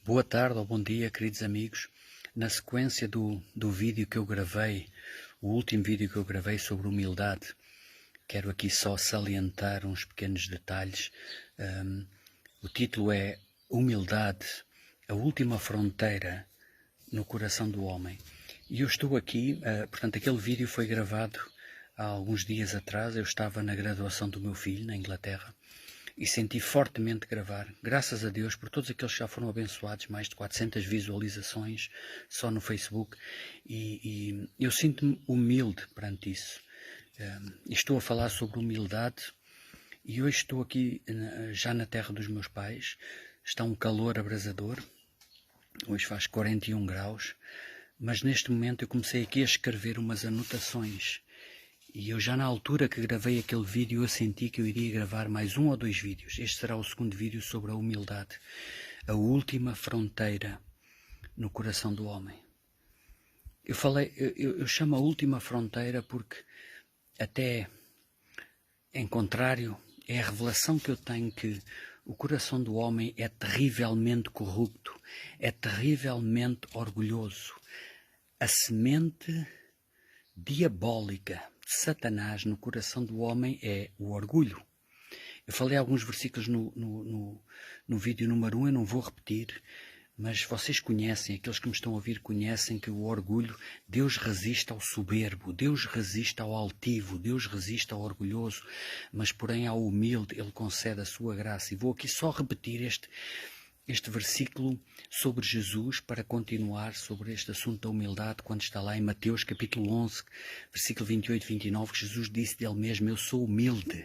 Boa tarde ou bom dia, queridos amigos. Na sequência do vídeo que eu gravei, o último vídeo que eu gravei sobre humildade, quero aqui só salientar uns pequenos detalhes. O título é Humildade, a última fronteira no coração do homem. E eu estou aqui, portanto, aquele vídeo foi gravado há alguns dias atrás. Eu estava na graduação do meu filho, na Inglaterra, e senti fortemente gravar, graças a Deus, por todos aqueles que já foram abençoados, mais de 400 visualizações só no Facebook, e eu sinto-me humilde perante isso. Estou a falar sobre humildade, e hoje estou aqui já na terra dos meus pais. Está um calor abrasador, hoje faz 41 graus, mas neste momento eu comecei aqui a escrever umas anotações. E eu já na altura que gravei aquele vídeo, eu senti que eu iria gravar mais 1 ou 2 vídeos. Este será o segundo vídeo sobre a humildade, a última fronteira no coração do homem. Eu chamo a última fronteira porque até em contrário, é a revelação que eu tenho que o coração do homem é terrivelmente corrupto, é terrivelmente orgulhoso. A semente diabólica de Satanás no coração do homem é o orgulho. Eu falei alguns versículos no vídeo número 1, eu não vou repetir, mas vocês conhecem, aqueles que me estão a ouvir conhecem que o orgulho, Deus resiste ao soberbo, Deus resiste ao altivo, Deus resiste ao orgulhoso, mas porém ao humilde Ele concede a sua graça. E vou aqui só repetir este versículo sobre Jesus para continuar sobre este assunto da humildade, quando está lá em Mateus capítulo 11, versículo 28 e 29, que Jesus disse dele mesmo: eu sou humilde,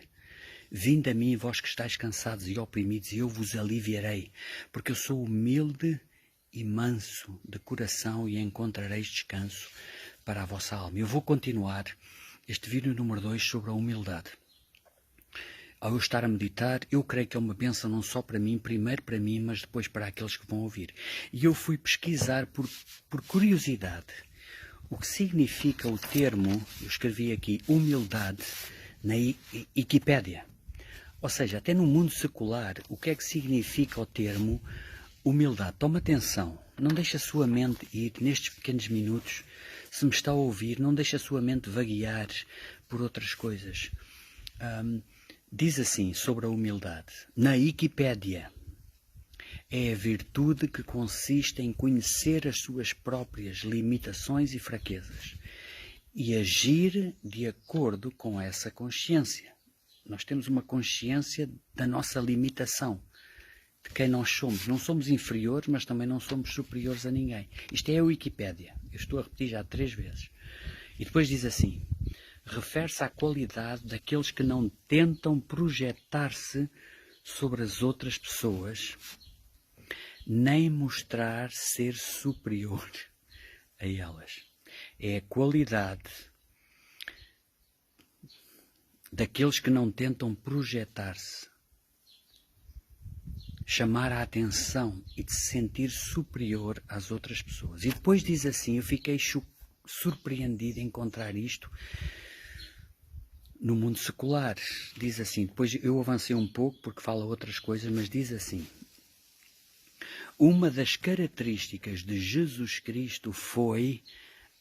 vinde a mim vós que estáis cansados e oprimidos, e eu vos aliviarei, porque eu sou humilde e manso de coração, e encontrareis descanso para a vossa alma. Eu vou continuar este vídeo número 2 sobre a humildade. Ao eu estar a meditar, eu creio que é uma bênção não só para mim, primeiro para mim, mas depois para aqueles que vão ouvir. E eu fui pesquisar por curiosidade o que significa o termo, eu escrevi aqui, humildade, na Wikipédia. Ou seja, até no mundo secular, o que é que significa o termo humildade? Toma atenção, não deixe a sua mente ir nestes pequenos minutos. Se me está a ouvir, não deixe a sua mente vaguear por outras coisas. Diz assim sobre a humildade, na Wikipédia: é a virtude que consiste em conhecer as suas próprias limitações e fraquezas e agir de acordo com essa consciência. Nós temos uma consciência da nossa limitação, de quem nós somos. Não somos inferiores, mas também não somos superiores a ninguém. Isto é a Wikipédia. Eu estou a repetir já 3 vezes. E depois diz assim: refere-se à qualidade daqueles que não tentam projetar-se sobre as outras pessoas, nem mostrar ser superior a elas. É a qualidade daqueles que não tentam projetar-se, chamar a atenção e de se sentir superior às outras pessoas. E depois diz assim, eu fiquei surpreendido em encontrar isto no mundo secular. Diz assim, depois eu avancei um pouco porque fala outras coisas, mas diz assim: uma das características de Jesus Cristo foi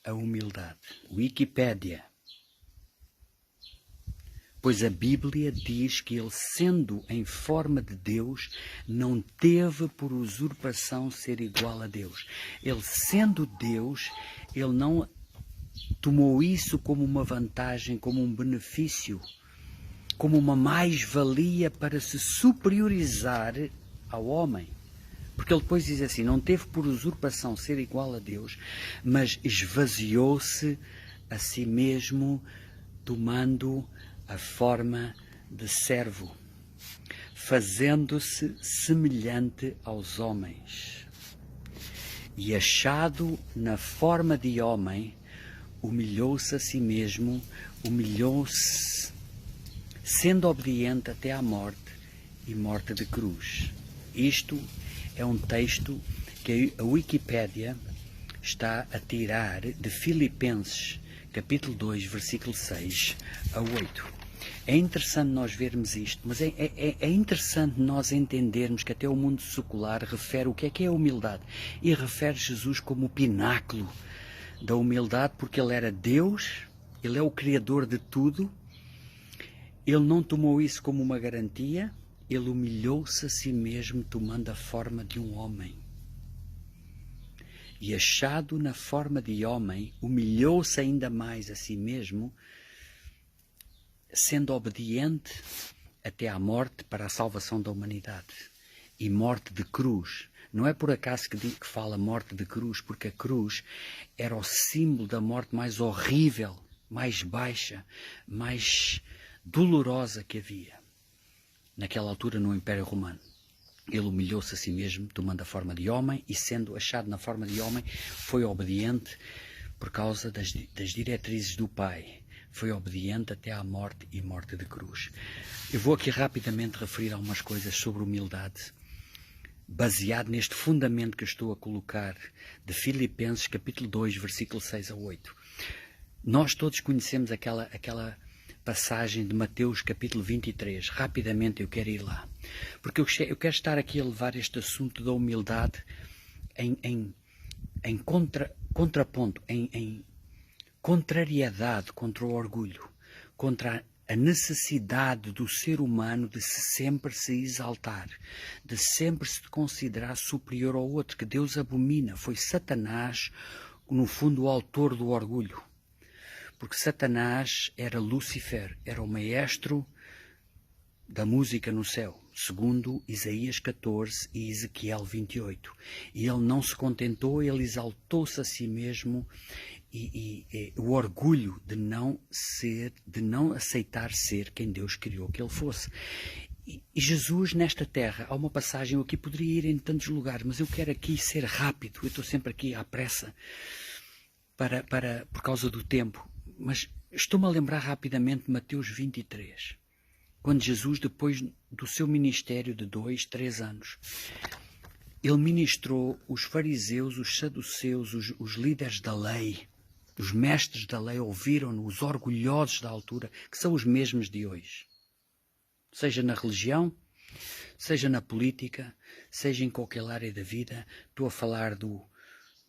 a humildade. Wikipédia. Pois a Bíblia diz que ele, sendo em forma de Deus, não teve por usurpação ser igual a Deus. Ele, sendo Deus, ele não tomou isso como uma vantagem, como um benefício, como uma mais-valia para se superiorizar ao homem. Porque ele depois diz assim, não teve por usurpação ser igual a Deus, mas esvaziou-se a si mesmo, tomando a forma de servo, fazendo-se semelhante aos homens. E achado na forma de homem, humilhou-se a si mesmo, humilhou-se, sendo obediente até à morte e morte de cruz. Isto é um texto que a Wikipédia está a tirar de Filipenses, capítulo 2, versículo 6 a 8. É interessante nós vermos isto, mas é interessante nós entendermos que até o mundo secular refere o que é a humildade. E refere Jesus como o pináculo da humildade, porque ele era Deus, ele é o Criador de tudo, ele não tomou isso como uma garantia, ele humilhou-se a si mesmo tomando a forma de um homem. E achado na forma de homem, humilhou-se ainda mais a si mesmo, sendo obediente até à morte para a salvação da humanidade. E morte de cruz. Não é por acaso que fala morte de cruz, porque a cruz era o símbolo da morte mais horrível, mais baixa, mais dolorosa que havia naquela altura no Império Romano. Ele humilhou-se a si mesmo, tomando a forma de homem, e sendo achado na forma de homem, foi obediente por causa das diretrizes do Pai. Foi obediente até à morte e morte de cruz. Eu vou aqui rapidamente referir algumas coisas sobre humildade, baseado neste fundamento que eu estou a colocar de Filipenses capítulo 2, versículo 6 a 8. Nós todos conhecemos aquela passagem de Mateus capítulo 23. Rapidamente eu quero ir lá. Porque eu quero estar aqui a levar este assunto da humildade em contraponto, em contrariedade contra o orgulho, contra a necessidade do ser humano de sempre se exaltar, de sempre se considerar superior ao outro, que Deus abomina. Foi Satanás, no fundo, o autor do orgulho. Porque Satanás era Lúcifer, era o maestro da música no céu, segundo Isaías 14 e Ezequiel 28. E ele não se contentou, ele exaltou-se a si mesmo e o orgulho de não aceitar ser quem Deus criou que ele fosse. E Jesus nesta terra, há uma passagem, eu aqui poderia ir em tantos lugares, mas eu quero aqui ser rápido, eu estou sempre aqui à pressa por causa do tempo. Mas estou-me a lembrar rapidamente de Mateus 23, quando Jesus, depois do seu ministério de 2, 3 anos, ele ministrou os fariseus, os saduceus, os líderes da lei, os mestres da lei ouviram-no, os orgulhosos da altura, que são os mesmos de hoje. Seja na religião, seja na política, seja em qualquer área da vida, estou a falar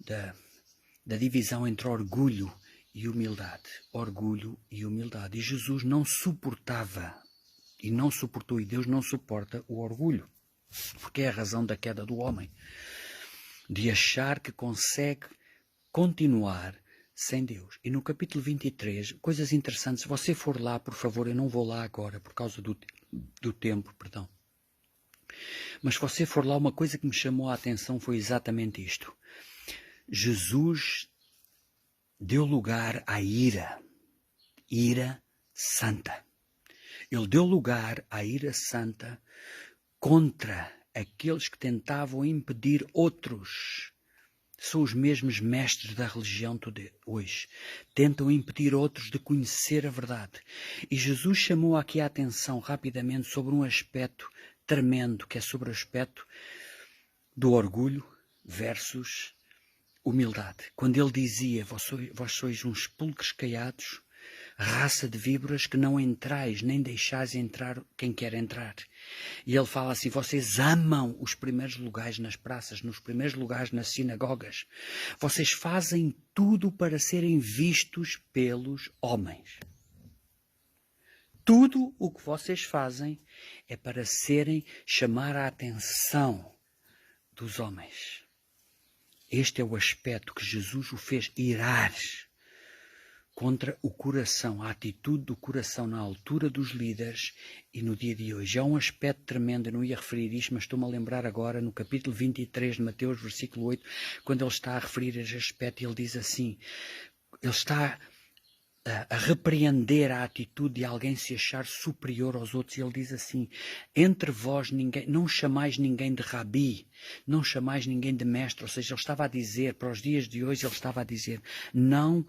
da divisão entre orgulho e humildade. Orgulho e humildade. E Jesus não suportava, e não suportou, e Deus não suporta o orgulho, porque é a razão da queda do homem, de achar que consegue continuar sem Deus. E no capítulo 23, coisas interessantes, se você for lá, por favor, eu não vou lá agora, por causa do tempo, perdão. Mas se você for lá, uma coisa que me chamou a atenção foi exatamente isto. Jesus deu lugar à ira santa. Ele deu lugar à ira santa contra aqueles que tentavam impedir outros. São os mesmos mestres da religião hoje. Tentam impedir outros de conhecer a verdade. E Jesus chamou aqui a atenção rapidamente sobre um aspecto tremendo, que é sobre o aspecto do orgulho versus humildade. Quando ele dizia, vós sois uns pulcros caiados, raça de víboras, que não entrais, nem deixais entrar quem quer entrar. E ele fala assim, vocês amam os primeiros lugares nas praças, nos primeiros lugares nas sinagogas. Vocês fazem tudo para serem vistos pelos homens. Tudo o que vocês fazem é para chamar a atenção dos homens. Este é o aspecto que Jesus o fez irar contra o coração, a atitude do coração na altura dos líderes e no dia de hoje. É um aspecto tremendo, eu não ia referir isto, mas estou-me a lembrar agora no capítulo 23 de Mateus, versículo 8, quando ele está a referir este aspecto, ele diz assim, ele está a repreender a atitude de alguém se achar superior aos outros, e ele diz assim, entre vós ninguém, não chamais ninguém de rabi, não chamais ninguém de mestre, ou seja, ele estava a dizer, para os dias de hoje ele estava a dizer, não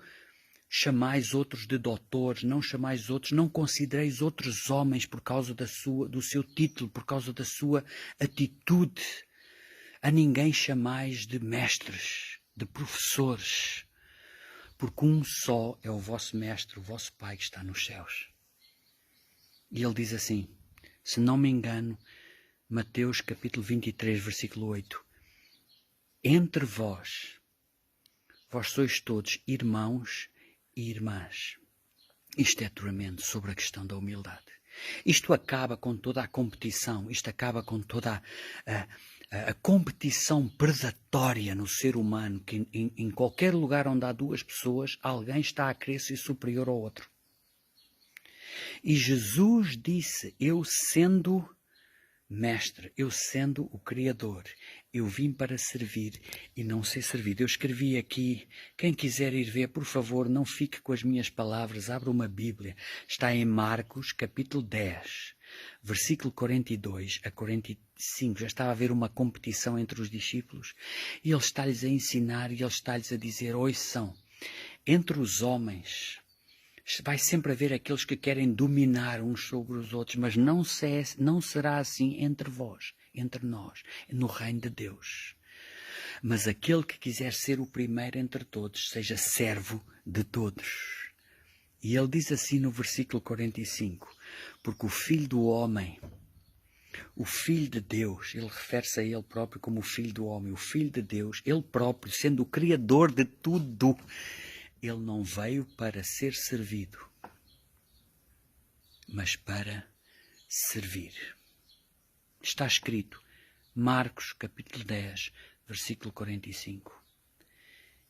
chamais outros de doutores, não chamais outros, não considereis outros homens por causa do seu título, por causa da sua atitude, a ninguém chamais de mestres, de professores, porque um só é o vosso mestre, o vosso Pai que está nos céus. E ele diz assim, se não me engano, Mateus capítulo 23, versículo 8. Entre vós sois todos irmãos e irmãs. Isto é tremendo sobre a questão da humildade. Isto acaba com toda a competição, isto acaba com toda a competição predatória no ser humano, que em qualquer lugar onde há duas pessoas, alguém está a querer ser superior ao outro. E Jesus disse, eu sendo Mestre, eu sendo o Criador, eu vim para servir e não ser servido. Eu escrevi aqui, quem quiser ir ver, por favor, não fique com as minhas palavras, abra uma Bíblia. Está em Marcos, capítulo 10, versículo 42 a 45. Já estava a haver uma competição entre os discípulos e ele está-lhes a ensinar e ele está-lhes a dizer, ouçam, entre os homens vai sempre haver aqueles que querem dominar uns sobre os outros, mas não será assim entre vós, entre nós, no reino de Deus. Mas aquele que quiser ser o primeiro entre todos, seja servo de todos. E ele diz assim no versículo 45, porque o Filho do Homem, o Filho de Deus, ele refere-se a ele próprio como o Filho do Homem, o Filho de Deus, ele próprio, sendo o Criador de tudo, ele não veio para ser servido, mas para servir. Está escrito, Marcos capítulo 10, versículo 45.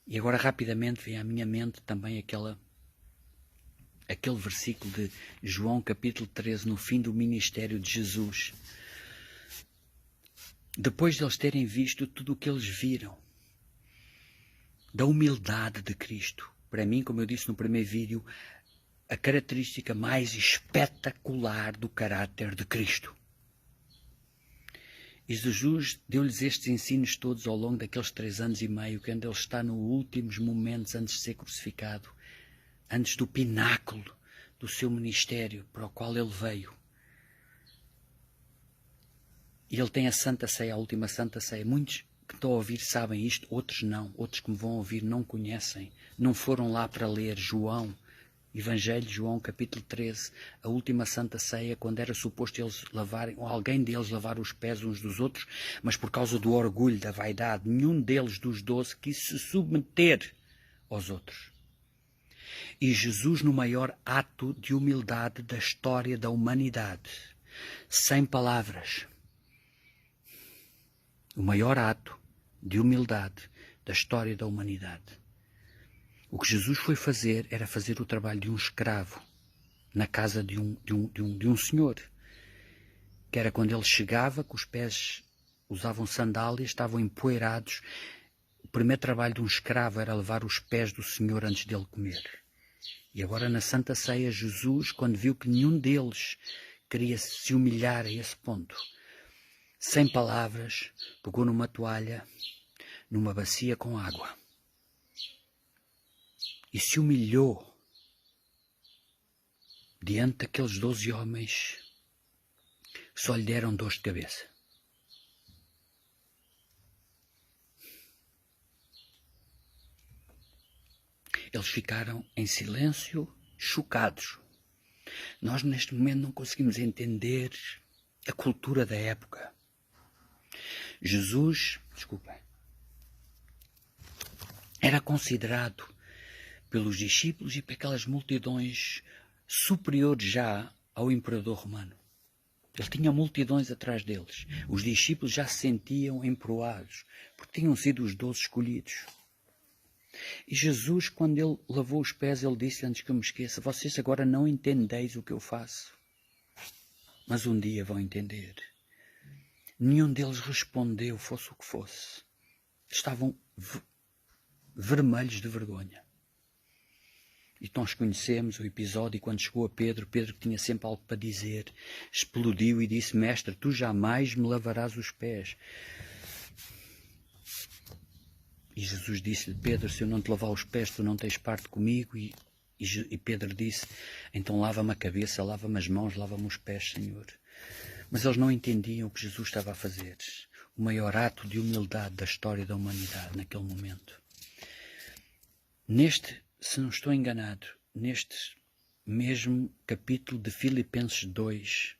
E agora rapidamente vem à minha mente também aquele versículo de João capítulo 13, no fim do ministério de Jesus. Depois de eles terem visto tudo o que eles viram, da humildade de Cristo, para mim, como eu disse no primeiro vídeo, a característica mais espetacular do caráter de Cristo. E Jesus deu-lhes estes ensinos todos ao longo daqueles 3 anos e meio, quando ele está nos últimos momentos antes de ser crucificado, antes do pináculo do seu ministério para o qual ele veio. E ele tem a Santa Ceia, a última Santa Ceia. Muitos que estão a ouvir sabem isto, outros não. Outros que me vão ouvir não conhecem. Não foram lá para ler João, Evangelho de João, capítulo 13, a última Santa Ceia, quando era suposto eles lavarem, ou alguém deles lavar os pés uns dos outros, mas por causa do orgulho, da vaidade, nenhum deles dos 12 quis se submeter aos outros. E Jesus, no maior ato de humildade da história da humanidade, sem palavras, o maior ato de humildade da história da humanidade. O que Jesus foi fazer era fazer o trabalho de um escravo na casa de um senhor, que era quando ele chegava, que os pés usavam sandálias, estavam empoeirados. O primeiro trabalho de um escravo era levar os pés do senhor antes dele comer. E agora na Santa Ceia, Jesus, quando viu que nenhum deles queria se humilhar a esse ponto, sem palavras, pegou numa toalha, numa bacia com água, e se humilhou diante daqueles 12 homens que só lhe deram dor de cabeça. Eles ficaram em silêncio, chocados. Nós neste momento não conseguimos entender a cultura da época. Jesus, era considerado pelos discípulos e por aquelas multidões superiores já ao imperador romano. Ele tinha multidões atrás deles. Os discípulos já se sentiam emproados, porque tinham sido os 12 escolhidos. E Jesus, quando ele lavou os pés, ele disse, antes que eu me esqueça, vocês agora não entendeis o que eu faço, mas um dia vão entender. Nenhum deles respondeu, fosse o que fosse. Estavam vermelhos de vergonha. E nós conhecemos o episódio, e quando chegou a Pedro, Pedro, que tinha sempre algo para dizer, explodiu e disse, Mestre, tu jamais me lavarás os pés. E Jesus disse-lhe, Pedro, se eu não te lavar os pés, tu não tens parte comigo. E Pedro disse, então lava-me a cabeça, lava-me as mãos, lava-me os pés, Senhor. Mas eles não entendiam o que Jesus estava a fazer. O maior ato de humildade da história da humanidade naquele momento. Se não estou enganado, nestes mesmo capítulo de Filipenses 2,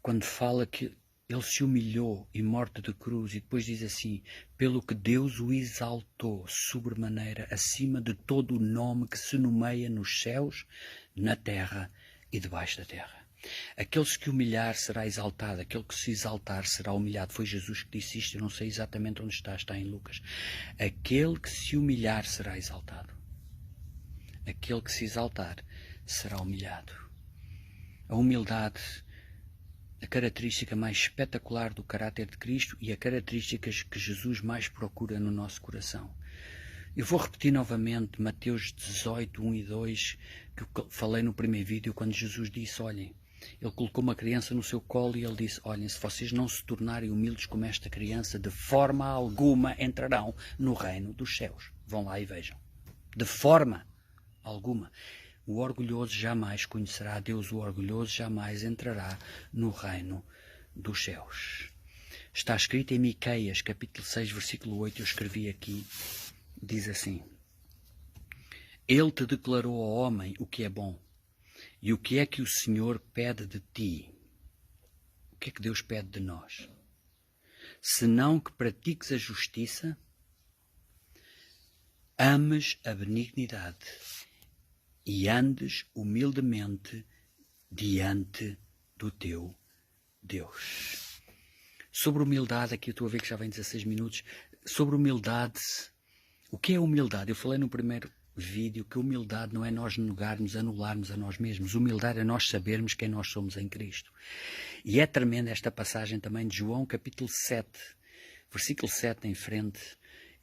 quando fala que ele se humilhou e morte de cruz, e depois diz assim, pelo que Deus o exaltou sobremaneira acima de todo o nome que se nomeia nos céus, na terra e debaixo da terra. Aquele que se humilhar será exaltado, aquele que se exaltar será humilhado. Foi Jesus que disse isto, eu não sei exatamente onde está em Lucas. Aquele que se humilhar será exaltado. Aquele que se exaltar será humilhado. A humildade, a característica mais espetacular do caráter de Cristo e a característica que Jesus mais procura no nosso coração. Eu vou repetir novamente Mateus 18, 1 e 2, que eu falei no primeiro vídeo, quando Jesus disse, olhem, ele colocou uma criança no seu colo e ele disse, olhem, se vocês não se tornarem humildes como esta criança, de forma alguma entrarão no reino dos céus. Vão lá e vejam. De forma alguma. O orgulhoso jamais conhecerá a Deus, o orgulhoso jamais entrará no reino dos céus. Está escrito em Miqueias, capítulo 6, versículo 8, eu escrevi aqui, diz assim, ele te declarou ao homem o que é bom, e o que é que o Senhor pede de ti? O que é que Deus pede de nós? Senão que pratiques a justiça, ames a benignidade e andes humildemente diante do teu Deus. Sobre humildade, aqui eu estou a ver que já vem 16 minutos, sobre humildade, o que é humildade? Eu falei no primeiro vídeo que humildade não é nós negarmos, anularmos a nós mesmos. Humildade é nós sabermos quem nós somos em Cristo. E é tremenda esta passagem também de João, capítulo 7, versículo 7 em frente.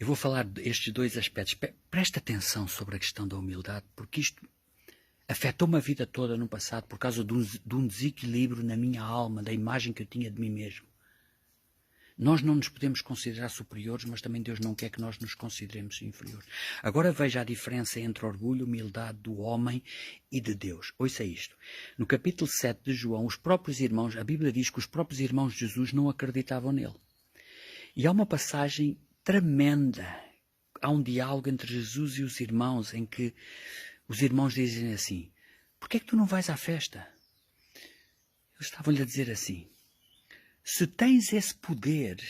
Eu vou falar destes dois aspectos. Presta atenção sobre a questão da humildade, porque isto afetou-me a vida toda no passado por causa de um desequilíbrio na minha alma, da imagem que eu tinha de mim mesmo. Nós não nos podemos considerar superiores, mas também Deus não quer que nós nos consideremos inferiores. Agora veja a diferença entre orgulho e humildade do homem e de Deus. Ouça isto. No capítulo 7 de João, os próprios irmãos, a Bíblia diz que os próprios irmãos de Jesus não acreditavam nele. E há uma passagem tremenda. Há um diálogo entre Jesus e os irmãos em que os irmãos dizem assim, porquê é que tu não vais à festa? Eles estavam-lhe a dizer assim, se tens esse poder,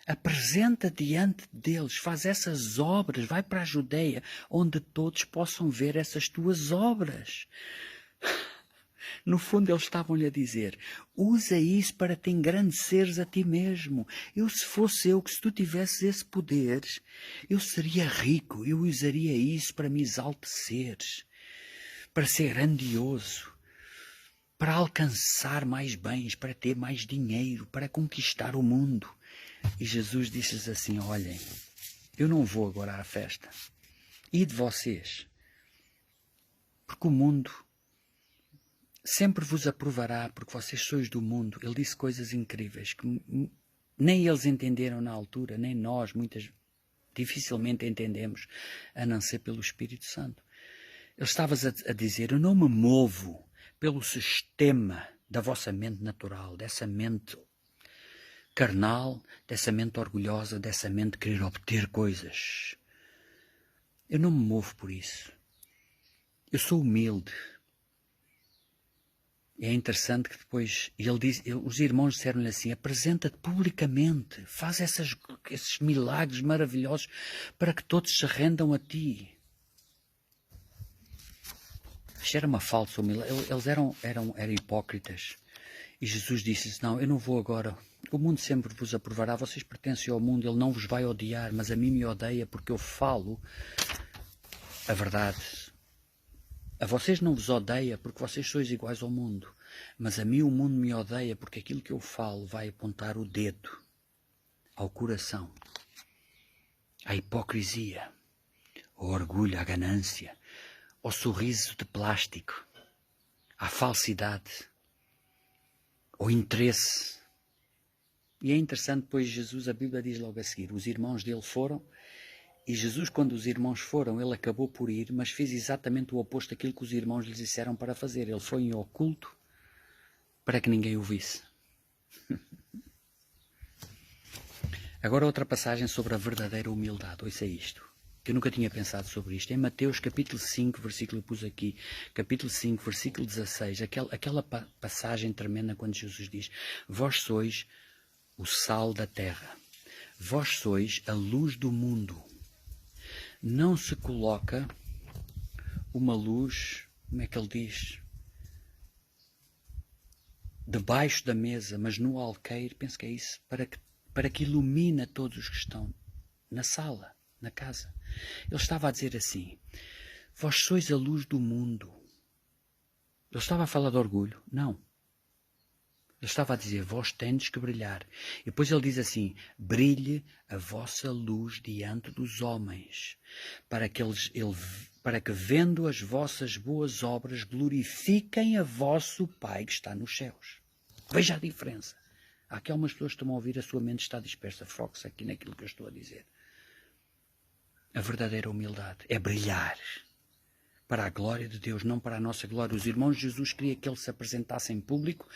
apresenta diante deles, faz essas obras, vai para a Judeia, onde todos possam ver essas tuas obras. No fundo, eles estavam-lhe a dizer, usa isso para te engrandeceres a ti mesmo. Se fosse eu, que se tu tivesses esse poder, eu seria rico, eu usaria isso para me exalteceres, para ser grandioso, para alcançar mais bens, para ter mais dinheiro, para conquistar o mundo. E Jesus disse-lhes assim, olhem, eu não vou agora à festa. E de vocês? Porque o mundo sempre vos aprovará, porque vocês sois do mundo. Ele disse coisas incríveis que nem eles entenderam na altura, nem nós, dificilmente entendemos, a não ser pelo Espírito Santo. Ele estava a dizer, eu não me movo pelo sistema da vossa mente natural, dessa mente carnal, dessa mente orgulhosa, dessa mente de querer obter coisas. Eu não me movo por isso. Eu sou humilde. E é interessante que depois os irmãos disseram-lhe assim, apresenta-te publicamente, faz esses milagres maravilhosos para que todos se rendam a ti. Isto era uma falsa humildade. Eles eram hipócritas. E Jesus disse-lhes, não, eu não vou agora. O mundo sempre vos aprovará. Vocês pertencem ao mundo. Ele não vos vai odiar, mas a mim me odeia porque eu falo a verdade. A vocês não vos odeia porque vocês sois iguais ao mundo. Mas a mim o mundo me odeia porque aquilo que eu falo vai apontar o dedo ao coração, à hipocrisia, ao orgulho, à ganância, ao sorriso de plástico, à falsidade, ao interesse. E é interessante, pois Jesus, a Bíblia diz logo a seguir, os irmãos dele foram, e Jesus, quando os irmãos foram, ele acabou por ir, mas fez exatamente o oposto daquilo que os irmãos lhes disseram para fazer. Ele foi em oculto para que ninguém o visse. Agora outra passagem sobre a verdadeira humildade. Ouça isto. que eu nunca tinha pensado sobre isto. Em Mateus capítulo 5, versículo, eu pus aqui, capítulo 5, versículo 16, aquela passagem tremenda quando Jesus diz: vós sois o sal da terra, vós sois a luz do mundo. Não se coloca uma luz, como é que ele diz, debaixo da mesa, mas no alqueire, penso que é isso, para que ilumine todos os que estão na sala, na casa. Ele estava a dizer assim: vós sois a luz do mundo. Ele estava a falar de orgulho? Não. Ele estava a dizer: vós tendes que brilhar. E depois ele diz assim: brilhe a vossa luz diante dos homens, para que vendo as vossas boas obras glorifiquem a vosso Pai que está nos céus. Veja a diferença. Há aqui algumas pessoas que estão a ouvir, a sua mente está dispersa. Foque-se aqui naquilo que eu estou a dizer. A verdadeira humildade é brilhar para a glória de Deus, não para a nossa glória. Os irmãos de Jesus queriam que ele se apresentasse em público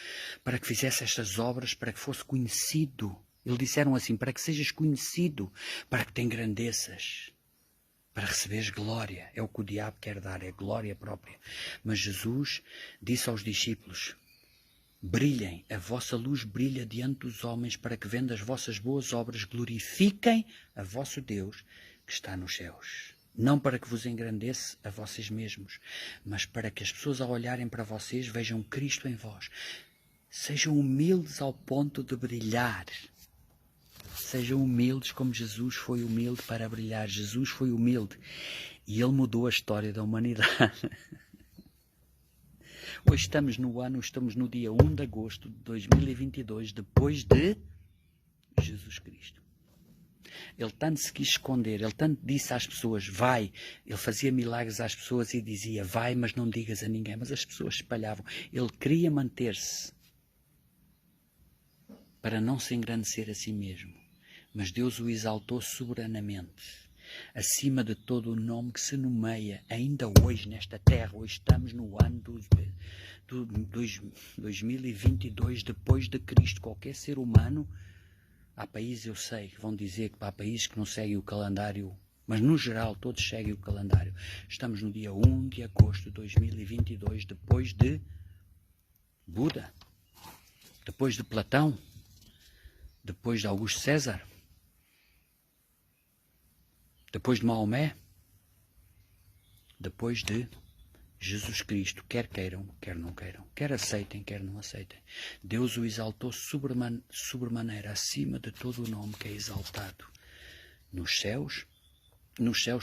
para que fizesse estas obras, para que fosse conhecido. Eles disseram assim: para que sejas conhecido, para que te engrandeças, para receberes glória. É o que o diabo quer dar, é glória própria. Mas Jesus disse aos discípulos: brilhem, a vossa luz brilha diante dos homens, para que vendo as vossas boas obras glorifiquem a vosso Deus que está nos céus. Não para que vos engrandeça a vocês mesmos, mas para que as pessoas, ao olharem para vocês, vejam Cristo em vós. Sejam humildes ao ponto de brilhar. Sejam humildes como Jesus foi humilde para brilhar. Jesus foi humilde e ele mudou a história da humanidade. Hoje estamos no dia 1 de agosto de 2022, depois de Jesus Cristo. Ele tanto se quis esconder, ele tanto disse às pessoas: vai. Ele fazia milagres às pessoas e dizia: vai, mas não digas a ninguém. Mas as pessoas espalhavam. Ele queria manter-se para não se engrandecer a si mesmo. Mas Deus o exaltou soberanamente, acima de todo o nome que se nomeia, ainda hoje nesta terra. Hoje estamos no ano do 2022 depois de Cristo. Qualquer ser humano, há países, eu sei, que vão dizer que há países que não seguem o calendário, mas no geral todos seguem o calendário. Estamos no dia 1 de agosto de 2022, depois de Buda, depois de Platão, depois de Augusto César, depois de Maomé, depois de Jesus Cristo, quer queiram, quer não queiram, quer aceitem, quer não aceitem. Deus o exaltou sobremaneira, acima de todo o nome que é exaltado. Nos céus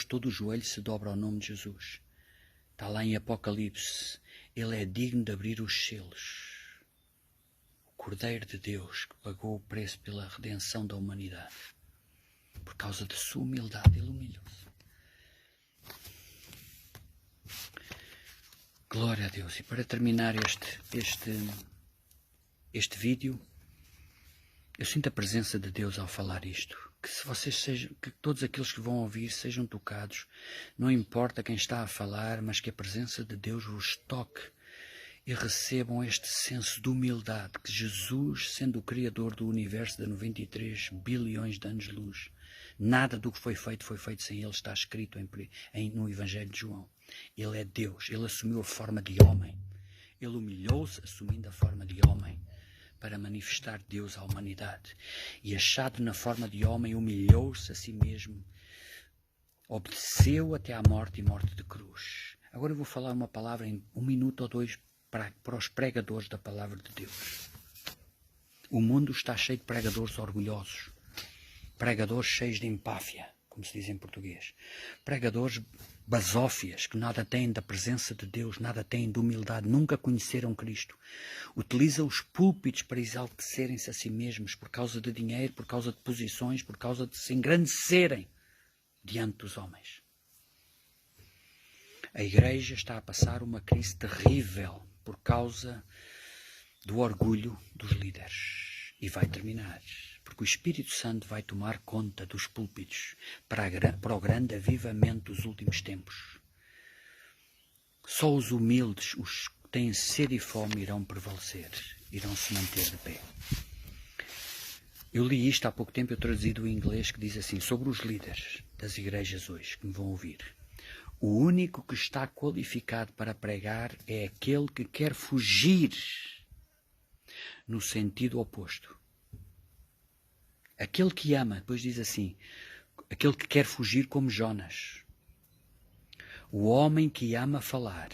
todo o joelho se dobra ao nome de Jesus. Está lá em Apocalipse: ele é digno de abrir os selos. O Cordeiro de Deus que pagou o preço pela redenção da humanidade. Por causa da sua humildade, ele humilhou-se. Glória a Deus. E para terminar este vídeo, eu sinto a presença de Deus ao falar isto. Que todos aqueles que vão ouvir sejam tocados. Não importa quem está a falar, mas que a presença de Deus vos toque e recebam este senso de humildade, que Jesus, sendo o Criador do universo de 93 bilhões de anos-luz, nada do que foi feito sem ele. Está escrito no Evangelho de João. Ele é Deus, ele assumiu a forma de homem. Ele humilhou-se assumindo a forma de homem para manifestar Deus à humanidade. E achado na forma de homem, humilhou-se a si mesmo. Obedeceu até à morte e morte de cruz. Agora eu vou falar uma palavra em 1 minuto ou 2 para os pregadores da palavra de Deus. O mundo está cheio de pregadores orgulhosos. Pregadores cheios de empáfia, como se diz em português. Pregadores basófias, que nada têm da presença de Deus, nada têm de humildade, nunca conheceram Cristo. Utilizam os púlpitos para exaltecerem-se a si mesmos por causa de dinheiro, por causa de posições, por causa de se engrandecerem diante dos homens. A igreja está a passar uma crise terrível por causa do orgulho dos líderes. E vai terminar. Porque o Espírito Santo vai tomar conta dos púlpitos para o grande avivamento dos últimos tempos. Só os humildes, os que têm sede e fome, irão prevalecer, irão se manter de pé. Eu li isto há pouco tempo, eu traduzi do inglês, que diz assim, sobre os líderes das igrejas hoje, que me vão ouvir. O único que está qualificado para pregar é aquele que quer fugir no sentido oposto. Aquele que ama, depois diz assim, aquele que quer fugir como Jonas. O homem que ama falar,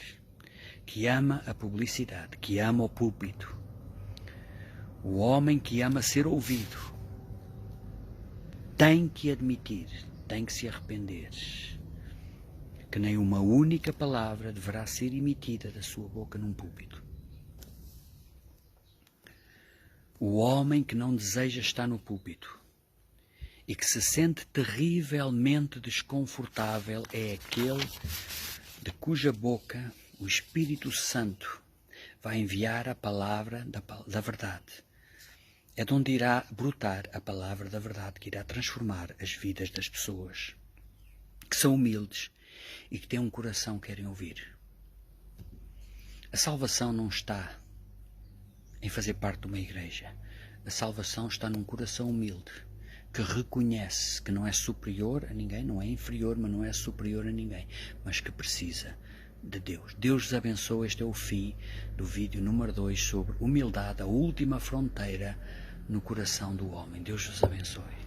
que ama a publicidade, que ama o púlpito. O homem que ama ser ouvido tem que admitir, tem que se arrepender, que nem uma única palavra deverá ser emitida da sua boca num púlpito. O homem que não deseja estar no púlpito e que se sente terrivelmente desconfortável é aquele de cuja boca o Espírito Santo vai enviar a palavra da verdade. É de onde irá brotar a palavra da verdade que irá transformar as vidas das pessoas que são humildes e que têm um coração que querem ouvir. A salvação não está em fazer parte de uma igreja. A salvação está num coração humilde que reconhece que não é superior a ninguém, não é inferior, mas não é superior a ninguém, mas que precisa de Deus. Deus os abençoe. Este é o fim do vídeo número 2 sobre humildade, a última fronteira no coração do homem. Deus os abençoe.